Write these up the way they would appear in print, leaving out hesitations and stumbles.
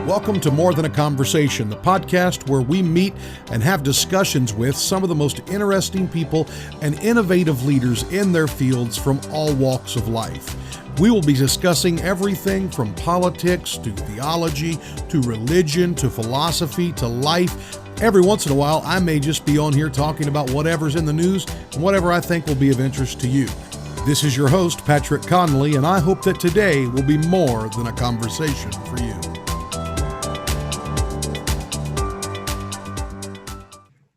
Welcome to More Than a Conversation, the podcast where we meet and have discussions with some of the most interesting people and innovative leaders in their fields from all walks of life. We will be discussing everything from politics to theology to religion to philosophy to life. Every once in a while, I may just be on here talking about whatever's in the news and whatever I think will be of interest to you. This is your host, Patrick Conley, and I hope that today will be more than a conversation for you.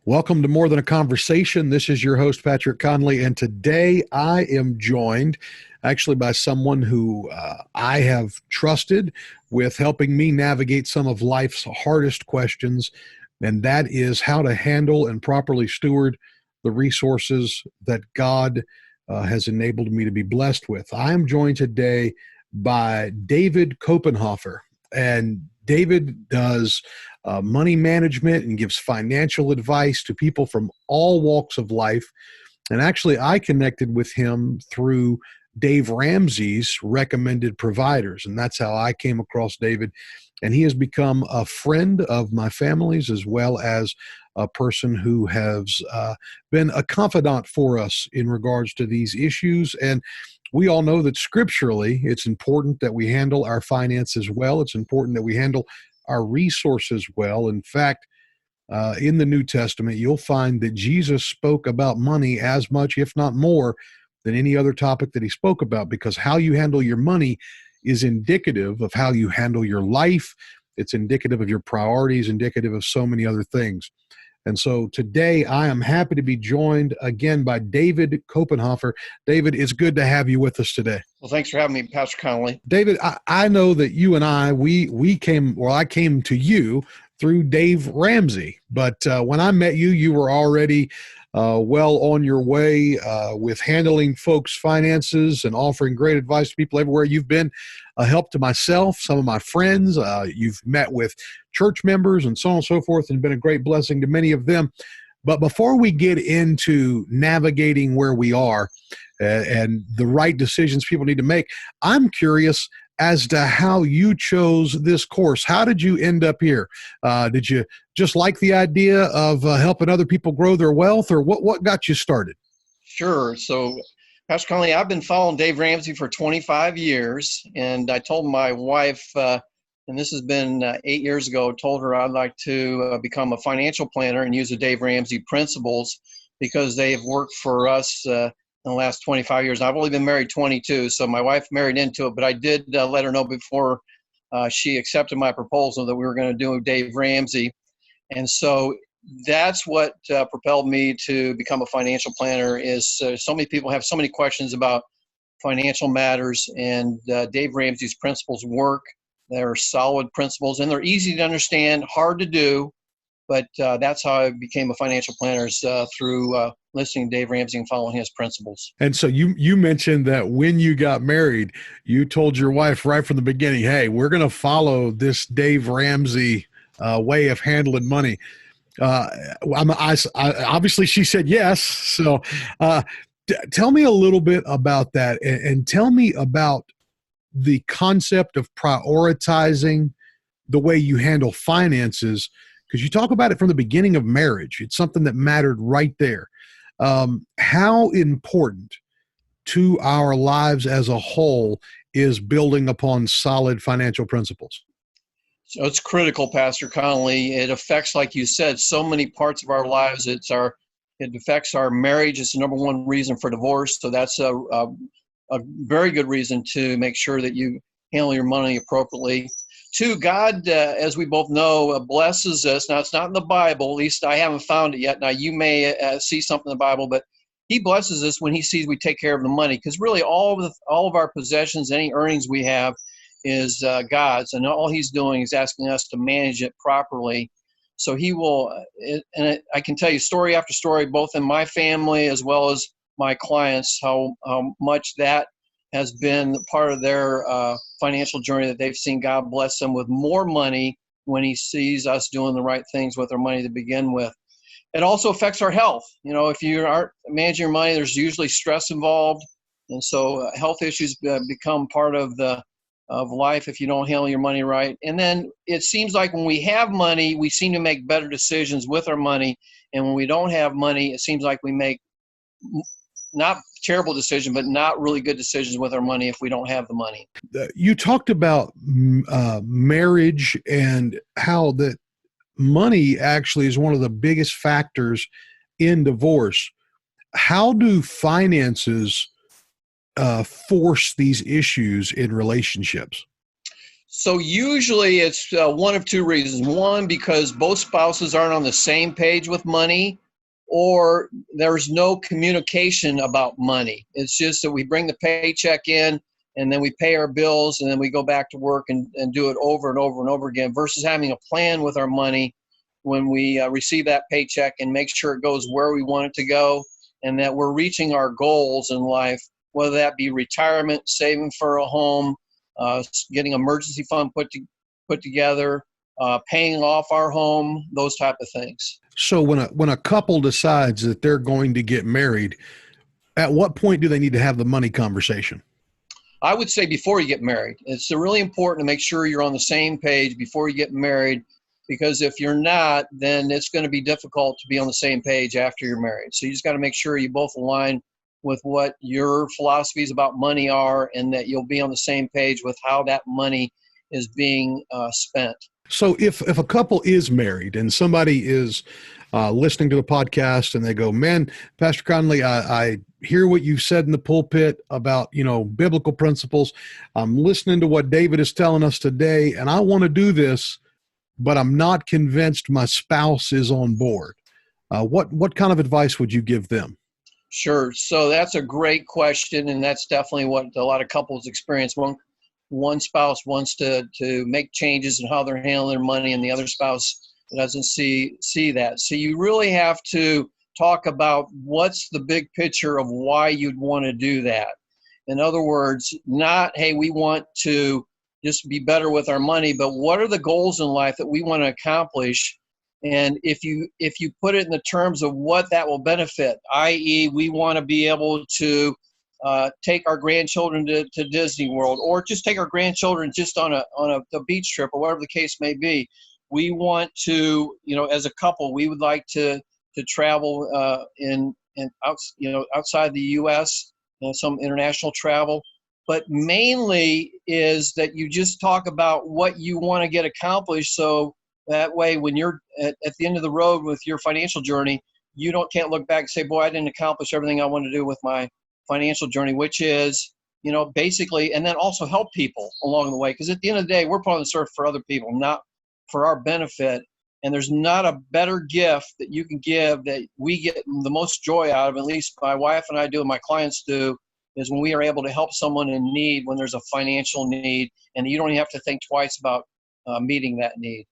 Welcome to More Than a Conversation. This is your host, Patrick Conley, and today I am joined actually by someone who I have trusted with helping me navigate some of life's hardest questions, and that is how to handle and properly steward the resources that God has enabled me to be blessed with. I am joined today by David Koppenhofer, and David does money management and gives financial advice to people from all walks of life. And actually, I connected with him through Dave Ramsey's recommended providers. And that's how I came across David. And he has become a friend of my family's, as well as a person who has been a confidant for us in regards to these issues. And we all know that scripturally, it's important that we handle our finances well. It's important that we handle our resources well. In fact, in the New Testament, you'll find that Jesus spoke about money as much, if not more, than any other topic that he spoke about, because how you handle your money is indicative of how you handle your life. It's indicative of your priorities, indicative of so many other things. And so today I am happy to be joined again by David Koppenhofer. David, it's good to have you with us today. Well, thanks for having me, Pastor Connolly. David, I know that you and I came to you through Dave Ramsey, but when I met you, you were already well on your way with handling folks' finances and offering great advice to people everywhere. You've been a help to myself, some of my friends. You've met with church members and so on and so forth, and been a great blessing to many of them. But before we get into navigating where we are and the right decisions people need to make, I'm curious as to how you chose this course. How did you end up here? Did you just like the idea of helping other people grow their wealth, or what got you started? Sure. So, Pastor Connolly, I've been following Dave Ramsey for 25 years, and I told my wife, and this has been 8 years ago, told her I'd like to become a financial planner and use the Dave Ramsey principles because they have worked for us in the last 25 years. I've only been married 22, so my wife married into it, but I did let her know before she accepted my proposal that we were going to do Dave Ramsey. And so that's what propelled me to become a financial planner. Is so many people have so many questions about financial matters, and Dave Ramsey's principles work. They're solid principles, and they're easy to understand, hard to do, but that's how I became a financial planner, through listening to Dave Ramsey and following his principles. And so you mentioned that when you got married, you told your wife right from the beginning, hey, we're going to follow this Dave Ramsey way of handling money. Obviously, she said yes. So tell me a little bit about that, and tell me about the concept of prioritizing the way you handle finances, because you talk about it from the beginning of marriage. It's something that mattered right there. How important to our lives as a whole is building upon solid financial principles? So it's critical, Pastor Connolly. It affects, like you said, so many parts of our lives. It affects our marriage. It's the number one reason for divorce. So that's a very good reason to make sure that you handle your money appropriately. Two, God, as we both know, blesses us. Now, it's not in the Bible. At least I haven't found it yet. Now, you may see something in the Bible, but he blesses us when he sees we take care of the money, because really all of our possessions, any earnings we have, is God's, and all he's doing is asking us to manage it properly. So he will, I can tell you story after story, both in my family as well as my clients, how much that has been part of their financial journey, that they've seen God bless them with more money when he sees us doing the right things with our money to begin with. It also affects our health. If you aren't managing your money, there's usually stress involved. And so health issues become part of life if you don't handle your money right. And then it seems like when we have money, we seem to make better decisions with our money. And when we don't have money, it seems like we make not terrible decisions, but not really good decisions with our money if we don't have the money. You talked about marriage and how that money actually is one of the biggest factors in divorce. How do finances force these issues in relationships? So usually it's one of two reasons. One, because both spouses aren't on the same page with money, or there's no communication about money. It's just that we bring the paycheck in and then we pay our bills and then we go back to work and do it over and over and over again, versus having a plan with our money when we receive that paycheck and make sure it goes where we want it to go and that we're reaching our goals in life, whether that be retirement, saving for a home, getting emergency fund put together, paying off our home, those type of things. So when a couple decides that they're going to get married, at what point do they need to have the money conversation? I would say before you get married. It's really important to make sure you're on the same page before you get married, because if you're not, then it's going to be difficult to be on the same page after you're married. So you just got to make sure you both align with what your philosophies about money are and that you'll be on the same page with how that money is being spent. So if a couple is married and somebody is listening to the podcast and they go, man, Pastor Conley, I hear what you've said in the pulpit about, biblical principles. I'm listening to what David is telling us today, and I want to do this, but I'm not convinced my spouse is on board. What kind of advice would you give them? Sure. So that's a great question, and that's definitely what a lot of couples experience. One spouse wants to make changes in how they're handling their money, and the other spouse doesn't see that. So you really have to talk about what's the big picture of why you'd want to do that. In other words, not, hey, we want to just be better with our money, but what are the goals in life that we want to accomplish? And if you put it in the terms of what that will benefit, i.e., we want to be able to take our grandchildren to Disney World, or just take our grandchildren just on a beach trip, or whatever the case may be. We want to, as a couple, we would like to travel outside the U.S., some international travel. But mainly is that you just talk about what you want to get accomplished, so that way when you're at the end of the road with your financial journey, you can't look back and say, boy, I didn't accomplish everything I wanted to do with my financial journey, which is, basically, and then also help people along the way. Because at the end of the day, we're put on the earth for other people, not for our benefit. And there's not a better gift that you can give that we get the most joy out of, at least my wife and I do and my clients do, is when we are able to help someone in need when there's a financial need, and you don't even have to think twice about meeting that need.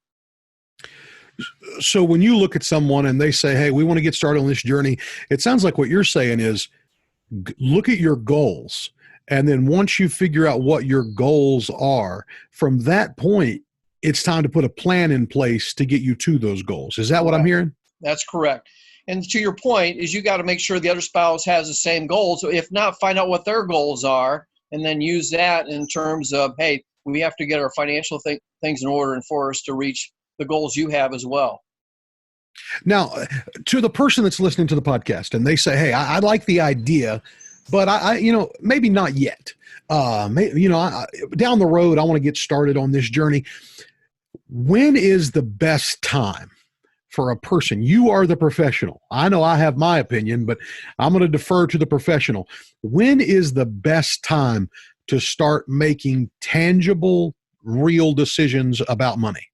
So when you look at someone and they say, hey, we want to get started on this journey, it sounds like what you're saying is look at your goals. And then once you figure out what your goals are, from that point, it's time to put a plan in place to get you to those goals. Is that what I'm hearing? That's correct. And to your point is you got to make sure the other spouse has the same goals. So if not, find out what their goals are and then use that in terms of, hey, we have to get our financial things in order and for us to reach the goals you have as well. Now, to the person that's listening to the podcast and they say, hey, I like the idea, but I maybe not yet. Down the road, I want to get started on this journey. When is the best time for a person? You are the professional. I know I have my opinion, but I'm going to defer to the professional. When is the best time to start making tangible, real decisions about money?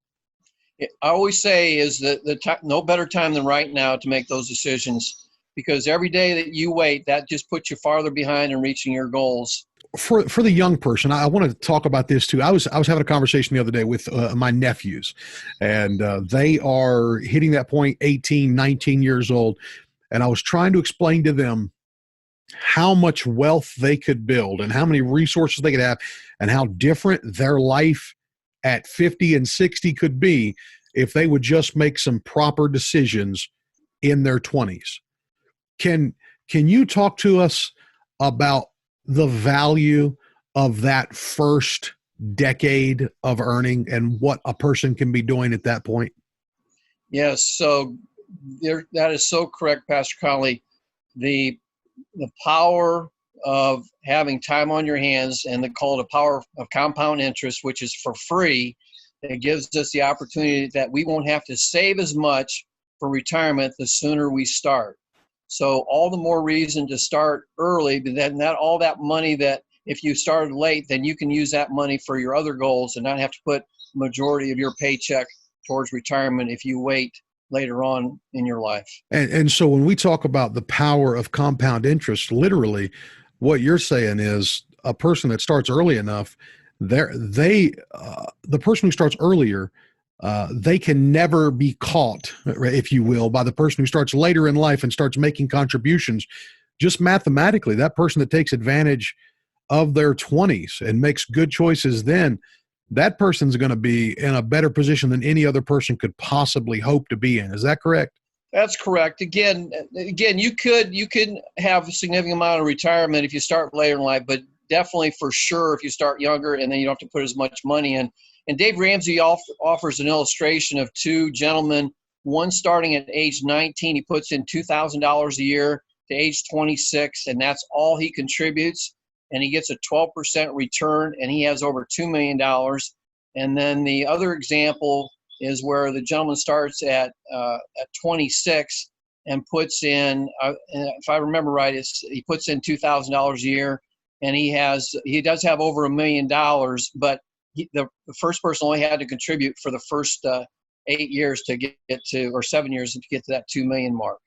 I always say is that no better time than right now to make those decisions, because every day that you wait, that just puts you farther behind in reaching your goals. For the young person, I want to talk about this too. I was having a conversation the other day with my nephews, and they are hitting that point, 18, 19 years old. And I was trying to explain to them how much wealth they could build and how many resources they could have and how different their life at 50 and 60 could be if they would just make some proper decisions in their 20s. Can you talk to us about the value of that first decade of earning and what a person can be doing at that point? Yes, so that is so correct, Pastor Conley. The power of having time on your hands, and they call it the power of compound interest, which is for free. It gives us the opportunity that we won't have to save as much for retirement the sooner we start. So all the more reason to start early, but then not all that money that if you started late, then you can use that money for your other goals and not have to put the majority of your paycheck towards retirement if you wait later on in your life. And so when we talk about the power of compound interest, literally what you're saying is a person that starts early enough, the person who starts earlier, they can never be caught, if you will, by the person who starts later in life and starts making contributions. Just mathematically, that person that takes advantage of their 20s and makes good choices then, that person's going to be in a better position than any other person could possibly hope to be in. Is that correct? That's correct. Again, you could have a significant amount of retirement if you start later in life, but definitely for sure if you start younger and then you don't have to put as much money in. And Dave Ramsey offers an illustration of two gentlemen, one starting at age 19, he puts in $2,000 a year to age 26, and that's all he contributes. And he gets a 12% return, and he has over $2 million. And then the other example is where the gentleman starts at 26 and puts in, if I remember right, he puts in $2,000 a year, and he does have over $1 million, but the first person only had to contribute for the first 8 years to get to, or 7 years to get to that 2 million mark.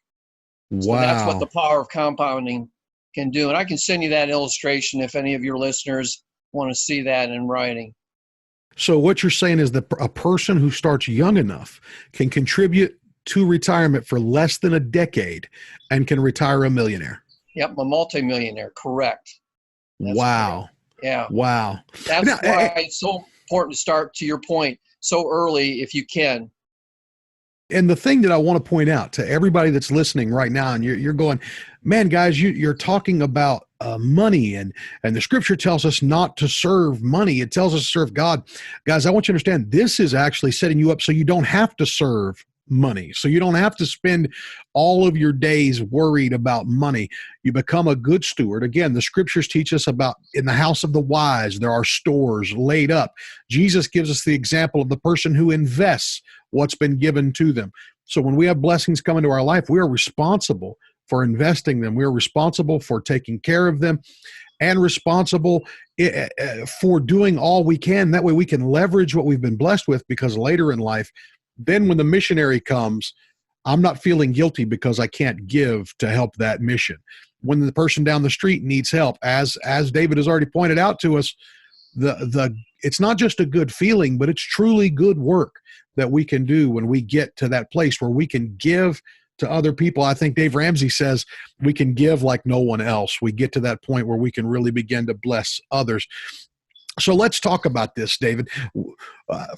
Wow. So that's what the power of compounding can do. And I can send you that illustration if any of your listeners want to see that in writing. So what you're saying is that a person who starts young enough can contribute to retirement for less than a decade and can retire a millionaire. Yep, a multimillionaire, correct. That's wow. Correct. Yeah. Wow. That's why it's so important to start, to your point, so early if you can. And the thing that I want to point out to everybody that's listening right now, and you're going, man, guys, you're talking about money, and the scripture tells us not to serve money. It tells us to serve God. Guys, I want you to understand this is actually setting you up so you don't have to serve money. So you don't have to spend all of your days worried about money. You become a good steward. Again, the scriptures teach us about in the house of the wise, there are stores laid up. Jesus gives us the example of the person who invests what's been given to them. So when we have blessings come into our life, we are responsible for investing them. We are responsible for taking care of them and responsible for doing all we can. That way we can leverage what we've been blessed with, because later in life, then when the missionary comes, I'm not feeling guilty because I can't give to help that mission. When the person down the street needs help, as David has already pointed out to us, it's not just a good feeling, but it's truly good work that we can do when we get to that place where we can give to other people. I think Dave Ramsey says we can give like no one else. We get to that point where we can really begin to bless others. So let's talk about this, David.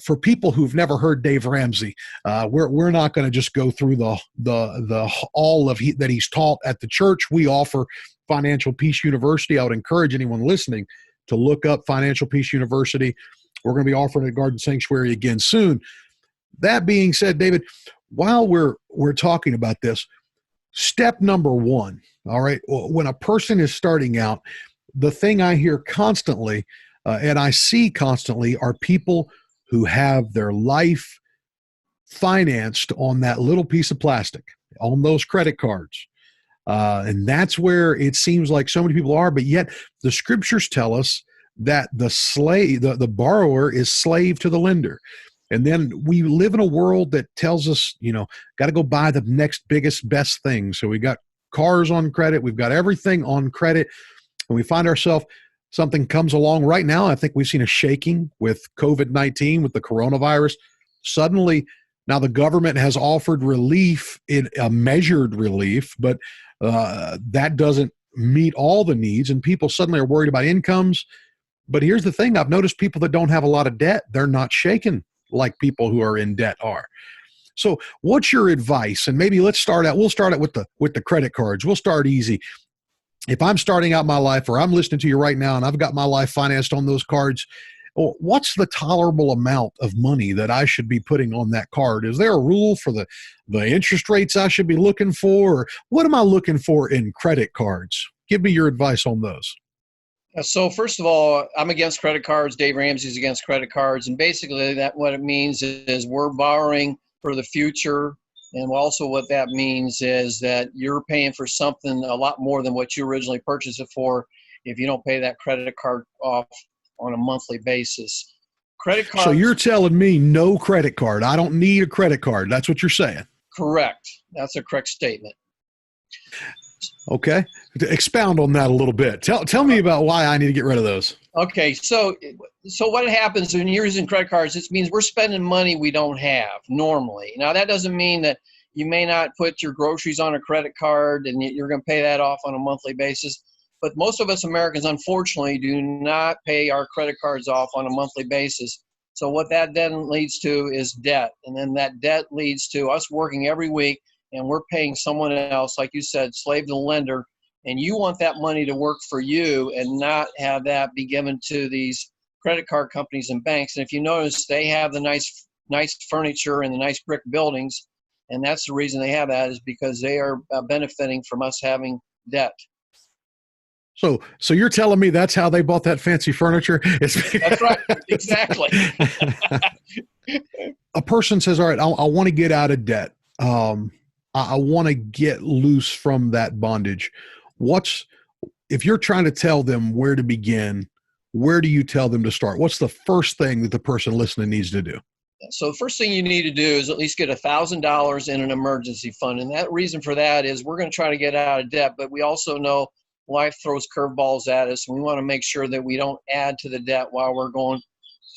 For people who've never heard Dave Ramsey, we're not going to just go through the all of that he's taught at the church. We offer Financial Peace University. I would encourage anyone listening to look up Financial Peace University. We're going to be offering at Garden Sanctuary again soon. That being said, David, while we're talking about this, step number one, all right, when a person is starting out, the thing I hear constantly and I see constantly are people who have their life financed on that little piece of plastic, on those credit cards. And that's where it seems like so many people are, but yet the scriptures tell us that the borrower is slave to the lender. And then we live in a world that tells us, got to go buy the next biggest, best thing. So we got cars on credit. We've got everything on credit. And we find ourselves, something comes along right now. I think we've seen a shaking with COVID-19, with the coronavirus. Suddenly, now the government has offered relief, in a measured relief, but that doesn't meet all the needs. And people suddenly are worried about incomes. But here's the thing. I've noticed people that don't have a lot of debt, they're not shaken like people who are in debt are. So what's your advice? And maybe we'll start out with the credit cards. We'll start easy. If I'm starting out my life, or I'm listening to you right now and I've got my life financed on those cards, what's the tolerable amount of money that I should be putting on that card? Is there a rule for the interest rates I should be looking for? Or what am I looking for in credit cards? Give me your advice on those. So first of all, I'm against credit cards. Dave Ramsey's against credit cards. And basically that what it means is we're borrowing for the future. And also what that means is that you're paying for something a lot more than what you originally purchased it for if you don't pay that credit card off on a monthly basis. Credit cards. So you're telling me no credit card. I don't need a credit card. That's what you're saying. Correct. That's a correct statement. Okay. Expound on that a little bit. Tell me about why I need to get rid of those. Okay. So what happens when you're using credit cards, it means we're spending money we don't have normally. Now, that doesn't mean that you may not put your groceries on a credit card and you're going to pay that off on a monthly basis. But most of us Americans, unfortunately, do not pay our credit cards off on a monthly basis. So what that then leads to is debt. And then that debt leads to us working every week and we're paying someone else, like you said, slave to the lender. And you want that money to work for you and not have that be given to these credit card companies and banks. And if you notice, they have the nice furniture and the nice brick buildings. And that's the reason they have that, is because they are benefiting from us having debt. So you're telling me that's how they bought that fancy furniture? That's right. Exactly. A person says, all right, I want to get out of debt. I want to get loose from that bondage. If you're trying to tell them where to begin, where do you tell them to start? What's the first thing that the person listening needs to do? So the first thing you need to do is at least get $1,000 in an emergency fund. And that reason for that is we're going to try to get out of debt, but we also know life throws curveballs at us, and we want to make sure that we don't add to the debt while we're going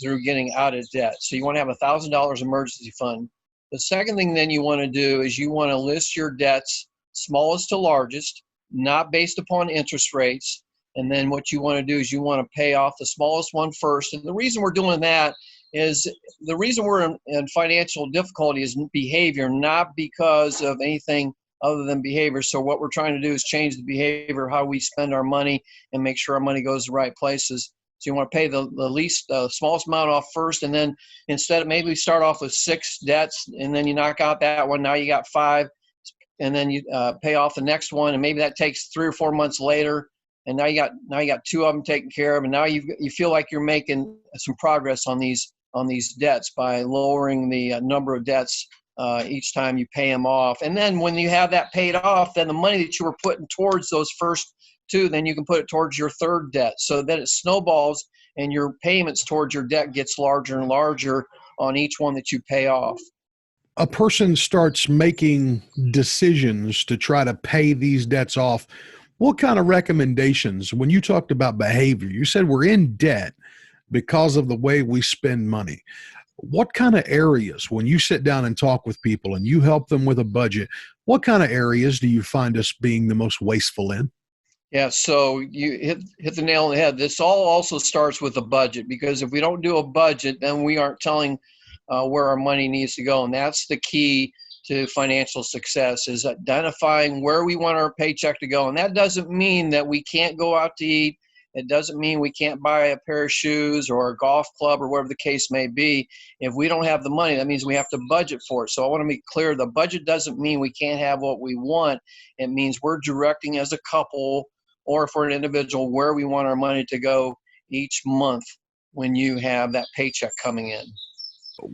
through getting out of debt. So you want to have $1,000 emergency fund. The second thing then you want to do is you want to list your debts smallest to largest, not based upon interest rates. And then what you want to do is you want to pay off the smallest one first. And the reason we're doing that is the reason we're in financial difficulty is behavior, not because of anything other than behavior. So what we're trying to do is change the behavior, how we spend our money, and make sure our money goes to the right places. So you want to pay the smallest amount off first, and then instead of maybe start off with 6 debts, and then you knock out that one. Now you got 5, and then you pay off the next one, and maybe that takes 3 or 4 months later, and now you got 2 of them taken care of, and now you feel like you're making some progress on these debts by lowering the number of debts each time you pay them off. And then when you have that paid off, then the money that you were putting towards those first 2, then you can put it towards your third debt. So that it snowballs and your payments towards your debt gets larger and larger on each one that you pay off. A person starts making decisions to try to pay these debts off. What kind of recommendations, when you talked about behavior, you said we're in debt because of the way we spend money. What kind of areas, when you sit down and talk with people and you help them with a budget, what kind of areas do you find us being the most wasteful in? Yeah, so you hit the nail on the head. This all also starts with a budget, because if we don't do a budget, then we aren't telling where our money needs to go. And that's the key to financial success, is identifying where we want our paycheck to go. And that doesn't mean that we can't go out to eat. It doesn't mean we can't buy a pair of shoes or a golf club or whatever the case may be. If we don't have the money, that means we have to budget for it. So I want to be clear, the budget doesn't mean we can't have what we want. It means we're directing as a couple or for an individual where we want our money to go each month when you have that paycheck coming in.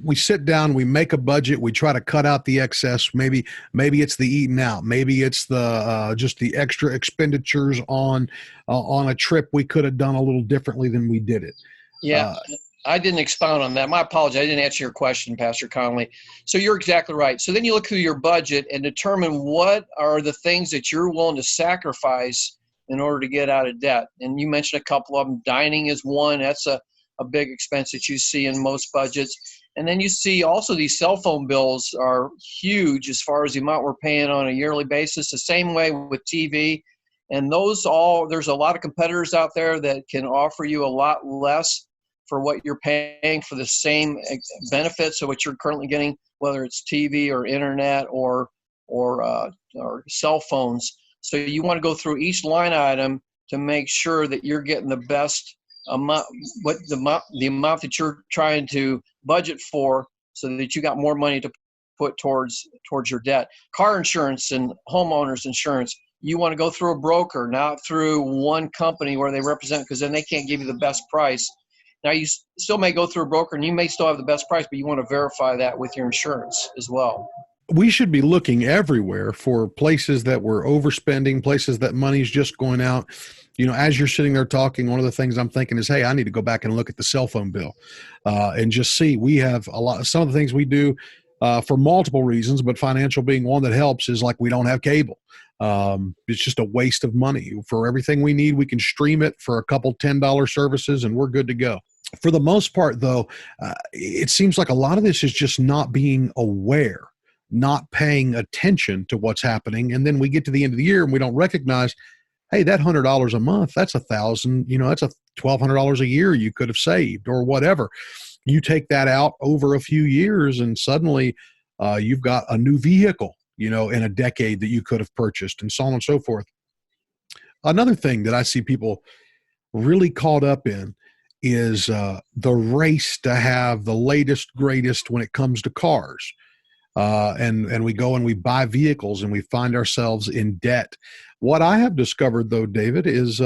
We sit down, we make a budget, we try to cut out the excess. Maybe it's the eating out. Maybe it's the just the extra expenditures on a trip we could have done a little differently than we did it. Yeah, I didn't expound on that. My apologies. I didn't answer your question, Pastor Conley. So you're exactly right. So then you look through your budget and determine what are the things that you're willing to sacrifice in order to get out of debt. And you mentioned a couple of them. Dining is one. That's a big expense that you see in most budgets. And then you see also these cell phone bills are huge as far as the amount we're paying on a yearly basis. The same way with TV. And there's a lot of competitors out there that can offer you a lot less for what you're paying for the same benefits of what you're currently getting, whether it's TV or internet or cell phones. So you want to go through each line item to make sure that you're getting the best amount, the amount that you're trying to budget for, so that you got more money to put towards your debt. Car insurance and homeowners insurance, you want to go through a broker, not through one company where they represent, because then they can't give you the best price. Now, you still may go through a broker and you may still have the best price, but you want to verify that with your insurance as well. We should be looking everywhere for places that we're overspending, places that money's just going out. As you're sitting there talking, one of the things I'm thinking is, hey, I need to go back and look at the cell phone bill and just see. We have some of the things we do for multiple reasons, but financial being one that helps, is like we don't have cable. It's just a waste of money. For everything we need, we can stream it for a couple $10 services and we're good to go. For the most part, though, it seems like a lot of this is just not being aware, not paying attention to what's happening. And then we get to the end of the year and we don't recognize, hey, that $100 a month, that's $1,000, that's $1,200 a year you could have saved or whatever. You take that out over a few years and suddenly you've got a new vehicle, in a decade that you could have purchased, and so on and so forth. Another thing that I see people really caught up in is the race to have the latest, greatest when it comes to cars. And we go and we buy vehicles and we find ourselves in debt. What I have discovered, though, David, is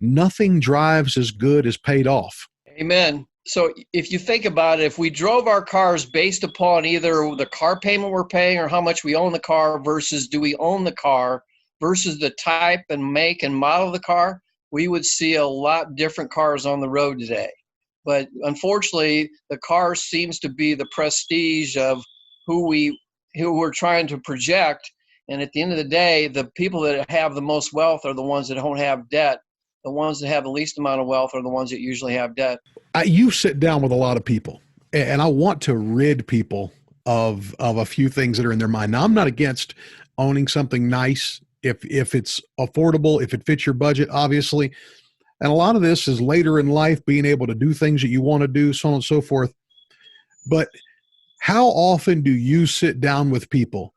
nothing drives as good as paid off. Amen. So if you think about it, if we drove our cars based upon either the car payment we're paying or how much we own the car versus do we own the car versus the type and make and model of the car, we would see a lot different cars on the road today. But unfortunately, the car seems to be the prestige of who we're trying to project. And at the end of the day, the people that have the most wealth are the ones that don't have debt. The ones that have the least amount of wealth are the ones that usually have debt. You sit down with a lot of people, and I want to rid people of a few things that are in their mind. Now, I'm not against owning something nice if it's affordable, if it fits your budget, obviously. And a lot of this is later in life, being able to do things that you want to do, so on and so forth. But how often do you sit down with people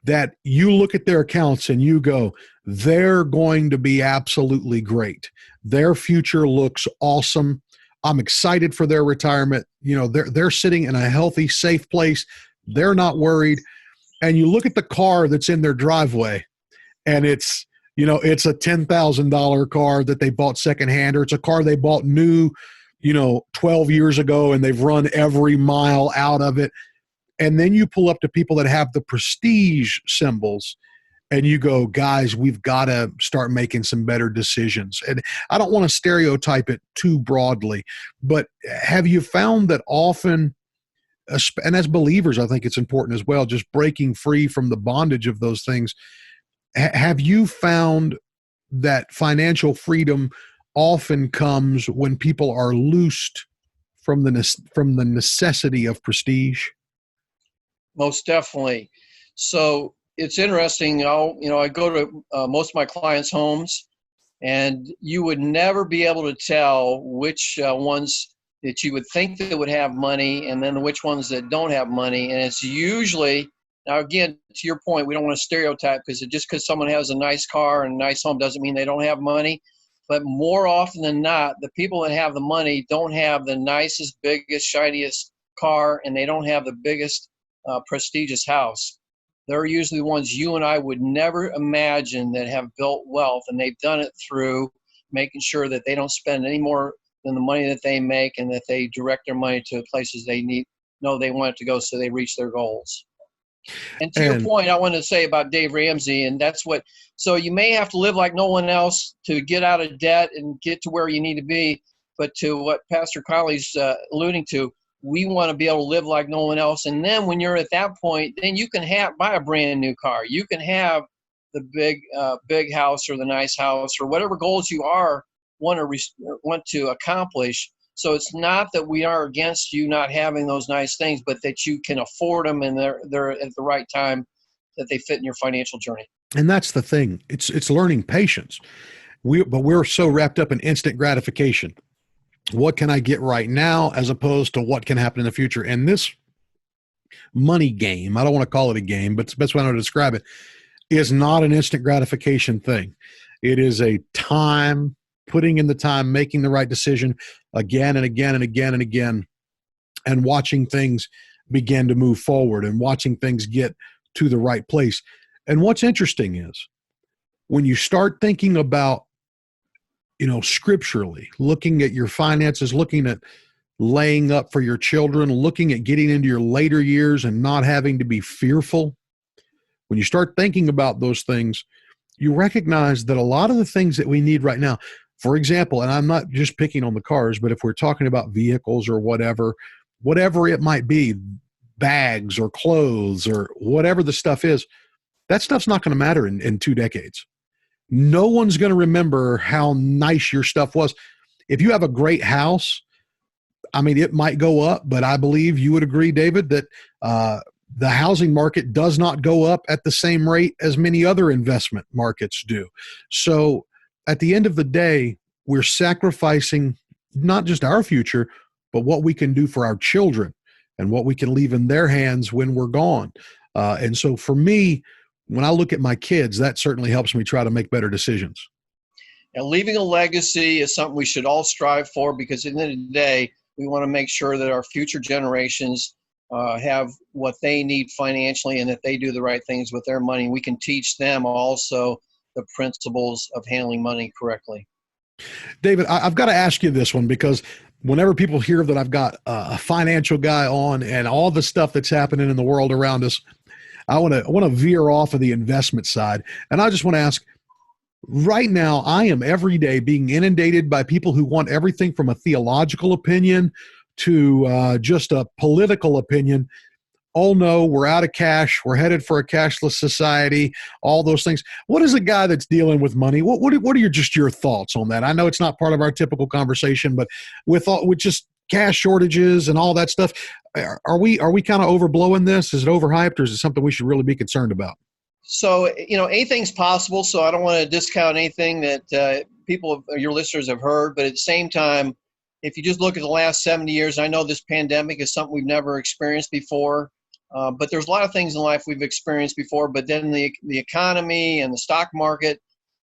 that you look at their accounts and you go, they're going to be absolutely great. Their future looks awesome. I'm excited for their retirement. They're sitting in a healthy, safe place. They're not worried. And you look at the car that's in their driveway and it's a $10,000 car that they bought secondhand, or it's a car they bought new, 12 years ago, and they've run every mile out of it. And then you pull up to people that have the prestige symbols and you go, guys, we've got to start making some better decisions. And I don't want to stereotype it too broadly, but have you found that often, and as believers, I think it's important as well, just breaking free from the bondage of those things, have you found that financial freedom often comes when people are loosed from the necessity of prestige? Most definitely. So it's interesting. I go to most of my clients' homes, and you would never be able to tell which ones that you would think that would have money and then which ones that don't have money. And it's usually, now again, to your point, we don't want to stereotype, because just because someone has a nice car and a nice home doesn't mean they don't have money. But more often than not, the people that have the money don't have the nicest, biggest, shiniest car, and they don't have the biggest prestigious house. They're usually the ones you and I would never imagine that have built wealth, and they've done it through making sure that they don't spend any more than the money that they make, and that they direct their money to places they they want it to go, so they reach their goals. And to your point, I want to say about Dave Ramsey, and so you may have to live like no one else to get out of debt and get to where you need to be. But to what Pastor Conley's alluding to, we want to be able to live like no one else. And then when you're at that point, then you can buy a brand new car. You can have the big house or the nice house or whatever goals you want to accomplish. So it's not that we are against you not having those nice things, but that you can afford them and they're at the right time, that they fit in your financial journey. And that's the thing. It's learning patience. But we're so wrapped up in instant gratification. What can I get right now as opposed to what can happen in the future? And this money game, I don't want to call it a game, but it's the best way I know to describe it, is not an instant gratification thing. It is a time, putting in the time, making the right decision again and again and again and again, and watching things begin to move forward and watching things get to the right place. And what's interesting is when you start thinking about, scripturally, looking at your finances, looking at laying up for your children, looking at getting into your later years and not having to be fearful, when you start thinking about those things, you recognize that a lot of the things that we need right now, for example, and I'm not just picking on the cars, but if we're talking about vehicles or whatever it might be, bags or clothes or whatever the stuff is, that stuff's not going to matter in 2 decades. No one's going to remember how nice your stuff was. If you have a great house, I mean, it might go up, but I believe you would agree, David, that the housing market does not go up at the same rate as many other investment markets do. So at the end of the day, we're sacrificing not just our future, but what we can do for our children and what we can leave in their hands when we're gone. And so for me, when I look at my kids, that certainly helps me try to make better decisions. And leaving a legacy is something we should all strive for, because at the end of the day, we want to make sure that our future generations have what they need financially and that they do the right things with their money. We can teach them also the principles of handling money correctly. David, I've got to ask you this one, because whenever people hear that I've got a financial guy on and all the stuff that's happening in the world around us, I want to veer off of the investment side. And I just want to ask, right now, I am every day being inundated by people who want everything from a theological opinion to just a political opinion. Oh no, we're out of cash. We're headed for a cashless society, all those things. What is a guy that's dealing with money? What are your thoughts on that? I know it's not part of our typical conversation, but with just cash shortages and all that stuff, are we kind of overblowing this? Is it overhyped, or is it something we should really be concerned about? So, anything's possible. So I don't want to discount anything that your listeners have heard. But at the same time, if you just look at the last 70 years, I know this pandemic is something we've never experienced before. But there's a lot of things in life we've experienced before. But then the economy and the stock market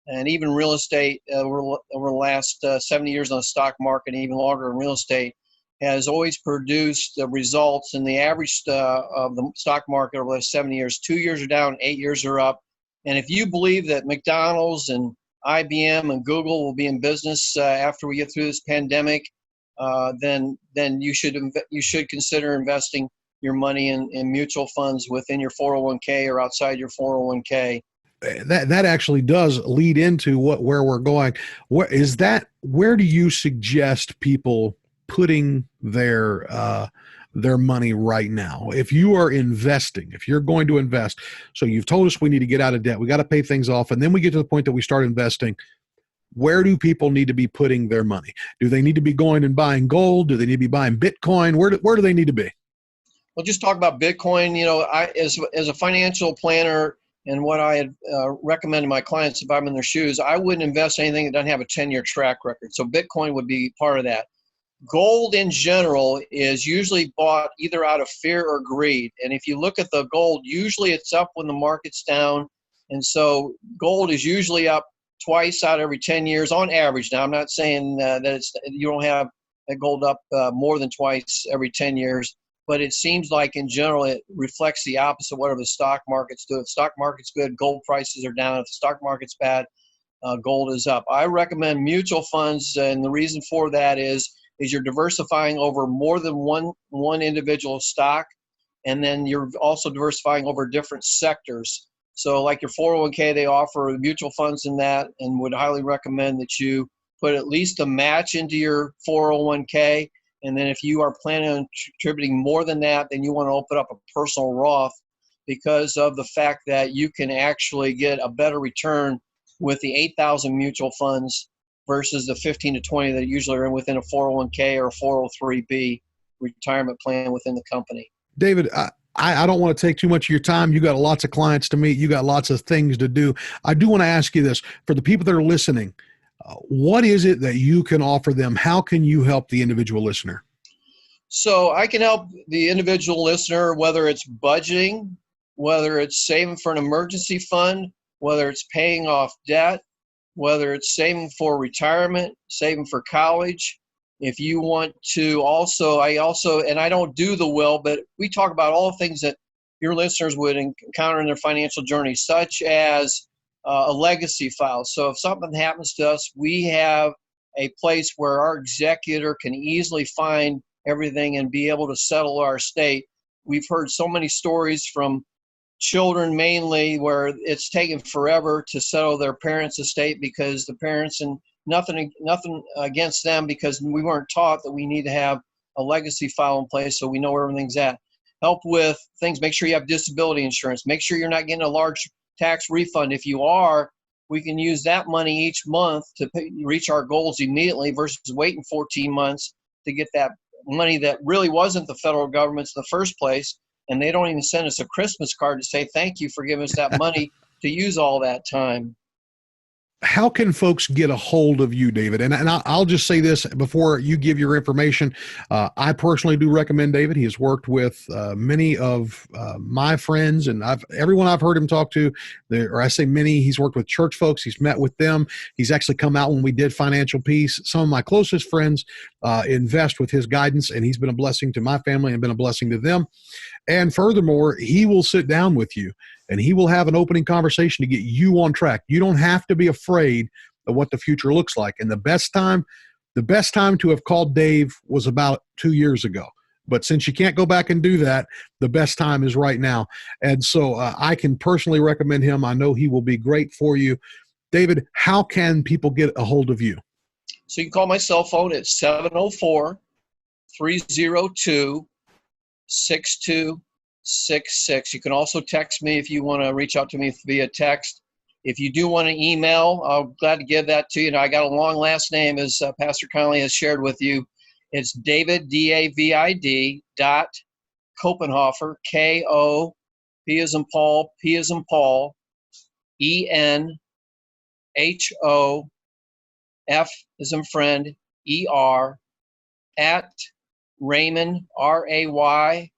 and even real estate over the last 70 years on the stock market, and even longer in real estate, has always produced results. And the average of the stock market over the last 70 years, 2 years are down, 8 years are up. And if you believe that McDonald's and IBM and Google will be in business after we get through this pandemic, then you should consider investing your money in mutual funds within your 401k or outside your 401k. That actually does lead into where we're going. Where do you suggest people putting their money right now? If you are investing, if you're going to invest, so you've told us we need to get out of debt, we got to pay things off, and then we get to the point that we start investing. Where do people need to be putting their money? Do they need to be going and buying gold? Do they need to be buying Bitcoin? Where do they need to be? Well, just talk about Bitcoin. As a financial planner, and what I recommend to my clients if I'm in their shoes, I wouldn't invest in anything that doesn't have a 10-year track record. So Bitcoin would be part of that. Gold in general is usually bought either out of fear or greed. And if you look at the gold, usually it's up when the market's down. And so gold is usually up twice out of every 10 years on average. Now, I'm not saying that you don't have that gold up more than twice every 10 years, but it seems like in general it reflects the opposite of whatever the stock markets do. If the stock market's good, gold prices are down. If the stock market's bad, gold is up. I recommend mutual funds, and the reason for that is you're diversifying over more than one individual stock, and then you're also diversifying over different sectors. So like your 401k, they offer mutual funds in that, and would highly recommend that you put at least a match into your 401k. And then if you are planning on contributing more than that, then you want to open up a personal Roth, because of the fact that you can actually get a better return with the 8,000 mutual funds versus the 15 to 20 that usually are within a 401k or a 403b retirement plan within the company. David, I don't want to take too much of your time. You got lots of clients to meet. You got lots of things to do. I do want to ask you this. For the people that are listening, What is it that you can offer them? How can you help the individual listener? So I can help the individual listener, whether it's budgeting, whether it's saving for an emergency fund, whether it's paying off debt, whether it's saving for retirement, saving for college. If you want to and I don't do the will, but we talk about all the things that your listeners would encounter in their financial journey, such as a legacy file. So if something happens to us, we have a place where our executor can easily find everything and be able to settle our estate. We've heard so many stories from children mainly where it's taken forever to settle their parents' estate because the parents, and nothing against them, because we weren't taught that we need to have a legacy file in place so we know where everything's at. Help with things, make sure you have disability insurance, make sure you're not getting a large tax refund. If you are, we can use that money each month to reach our goals immediately versus waiting 14 months to get that money that really wasn't the federal government's in the first place. And they don't even send us a Christmas card to say thank you for giving us that money to use all that time. How can folks get a hold of you, David? And I'll just say this before you give your information. I personally do recommend David. He has worked with many of my friends, and everyone I've heard him talk to, or I say many, he's worked with church folks. He's met with them. He's actually come out when we did Financial Peace. Some of my closest friends invest with his guidance, and he's been a blessing to my family and been a blessing to them. And furthermore, he will sit down with you and he will have an opening conversation to get you on track. You don't have to be afraid of what the future looks like. And the best time to have called Dave was about 2 years ago. But since you can't go back and do that, the best time is right now. And so I can personally recommend him. I know he will be great for you. David, how can people get a hold of you? So you can call my cell phone at 704-302-6266. You can also text me if you want to reach out to me via text. If you do want to email, I'm glad to give that to you. Now, I got a long last name, as Pastor Connolly has shared with you. It's David, D-A-V-I-D, Koppenhofer, K-O, P as in Paul, P as in Paul, E-N-H-O, F as in friend, E-R, at Raymond, R-A-Y-M-O-N-D,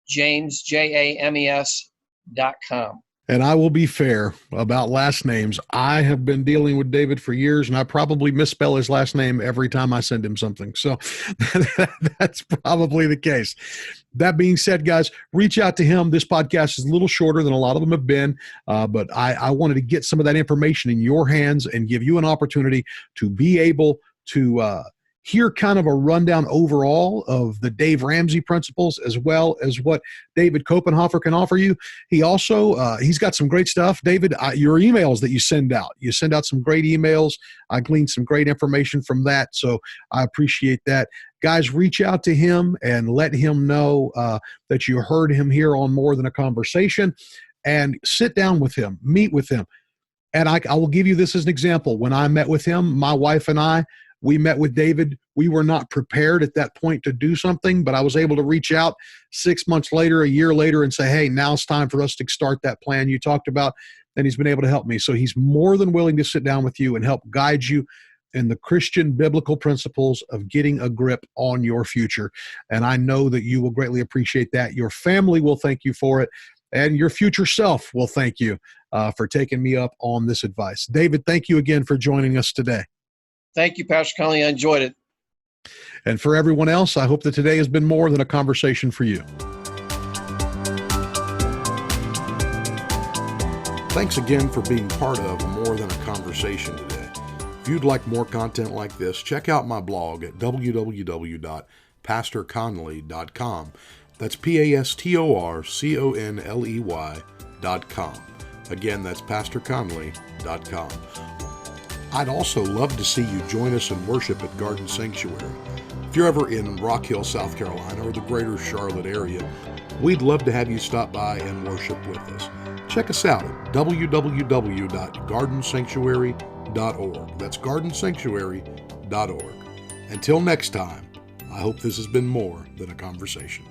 James, James.com. And I will be fair about last names. I have been dealing with David for years, and I probably misspell his last name every time I send him something. So that's probably the case. That being said, guys, reach out to him. This podcast is a little shorter than a lot of them have been, but I wanted to get some of that information in your hands and give you an opportunity to be able to hear kind of a rundown overall of the Dave Ramsey principles, as well as what David Koppenhofer can offer you. He also, he's got some great stuff. David, your emails that you send out some great emails. I gleaned some great information from that. So I appreciate that. Guys, reach out to him and let him know that you heard him here on More Than a Conversation, and sit down with him, meet with him. And I will give you this as an example. When I met with him, my wife and we met with David. We were not prepared at that point to do something, but I was able to reach out 6 months later, a year later, and say, hey, now it's time for us to start that plan you talked about. And he's been able to help me. So he's more than willing to sit down with you and help guide you in the Christian biblical principles of getting a grip on your future. And I know that you will greatly appreciate that. Your family will thank you for it, and your future self will thank you for taking me up on this advice. David, thank you again for joining us today. Thank you, Pastor Connolly. I enjoyed it. And for everyone else, I hope that today has been more than a conversation for you. Thanks again for being part of More Than a Conversation today. If you'd like more content like this, check out my blog at www.pastorconnelly.com. That's PASTORCONLEY.com. Again, that's pastorconnelly.com. I'd also love to see you join us in worship at Garden Sanctuary. If you're ever in Rock Hill, South Carolina, or the greater Charlotte area, we'd love to have you stop by and worship with us. Check us out at www.gardensanctuary.org. That's gardensanctuary.org. Until next time, I hope this has been more than a conversation.